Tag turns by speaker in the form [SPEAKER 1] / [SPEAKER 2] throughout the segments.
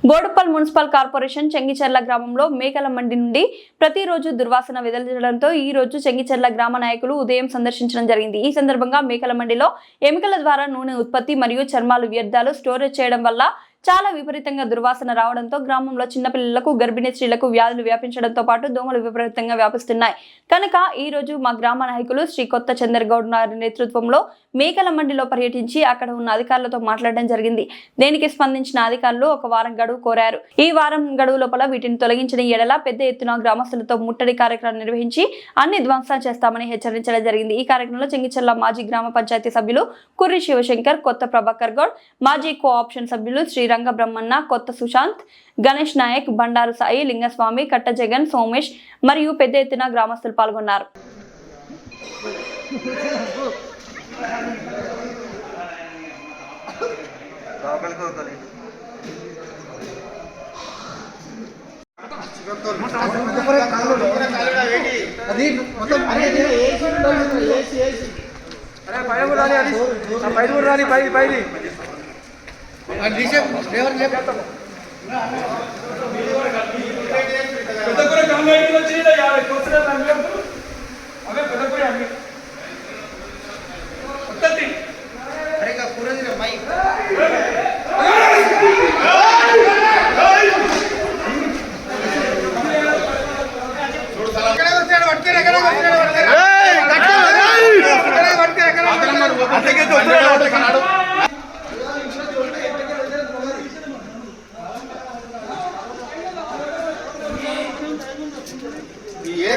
[SPEAKER 1] Boduppal municipal corporation Chengicherla గ్రామంలో మేకల మండి నుండి ప్రతిరోజు దుర్వాసన వెదజల్లడంతో ఈ రోజు చెంగిచెర్ల గ్రామ నాయకులు ఉదయం సందర్శించడం జరిగింది. ఈ సందర్భంగా మేకల మండిలో ఎముకల ద్వారా నూనె ఉత్పత్తి మరియు చర్మాలు వ్యర్థాలు స్టోరేజ్ చేయడం వల్ల చాలా విపరీతంగా దుర్వాసన రావడంతో గ్రామంలో చిన్నపిల్లలకు గర్భిణీ స్త్రీలకు వ్యాధులు వ్యాపించడంతో పాటు దోమలు విపరీతంగా వ్యాపిస్తున్నాయి. కనుక ఈ రోజు మా గ్రామ నాయకులు శ్రీ కొత్త చంద్రగౌడ్ గారి నేతృత్వంలో మేకల మండిలో పర్యటించి అక్కడ ఉన్న అధికారులతో మాట్లాడడం జరిగింది. దీనికి స్పందించిన అధికారులు ఒక వారం గడువు కోరారు. ఈ వారం గడువు లోపల వీటిని తొలగించిన ఎడల పెద్ద ఎత్తున గ్రామస్తులతో ముట్టడి కార్యక్రమం నిర్వహించి అన్ని ధ్వంసం చేస్తామని హెచ్చరించడం జరిగింది. ఈ కార్యక్రమంలో చెంగిచెర్ల మాజీ గ్రామ పంచాయతీ సభ్యులు కుర్రి శివశంకర్, కొత్త ప్రభాకర్ గౌడ్, మాజీ కోఆప్షన్ సభ్యులు శ్రీ రంగ బ్రహ్మన్న, కొత్త సుశాంత్, గణేష్ నాయక్, బండారు సాయి, లింగస్వామి, కట్ట జగన్, సోమేష్ మరియు పెద్ద ఎత్తున గ్రామస్తులు పాల్గొన్నారు.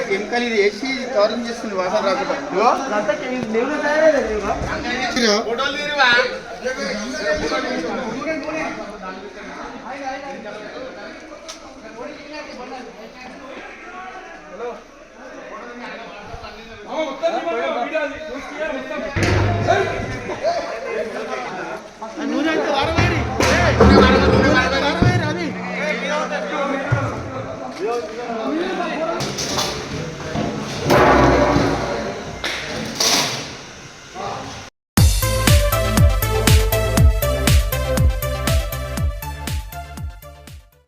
[SPEAKER 2] కెమికల్ ఇది వేసి కవరింగ్ చేస్తుంది వాసన రాకుండా.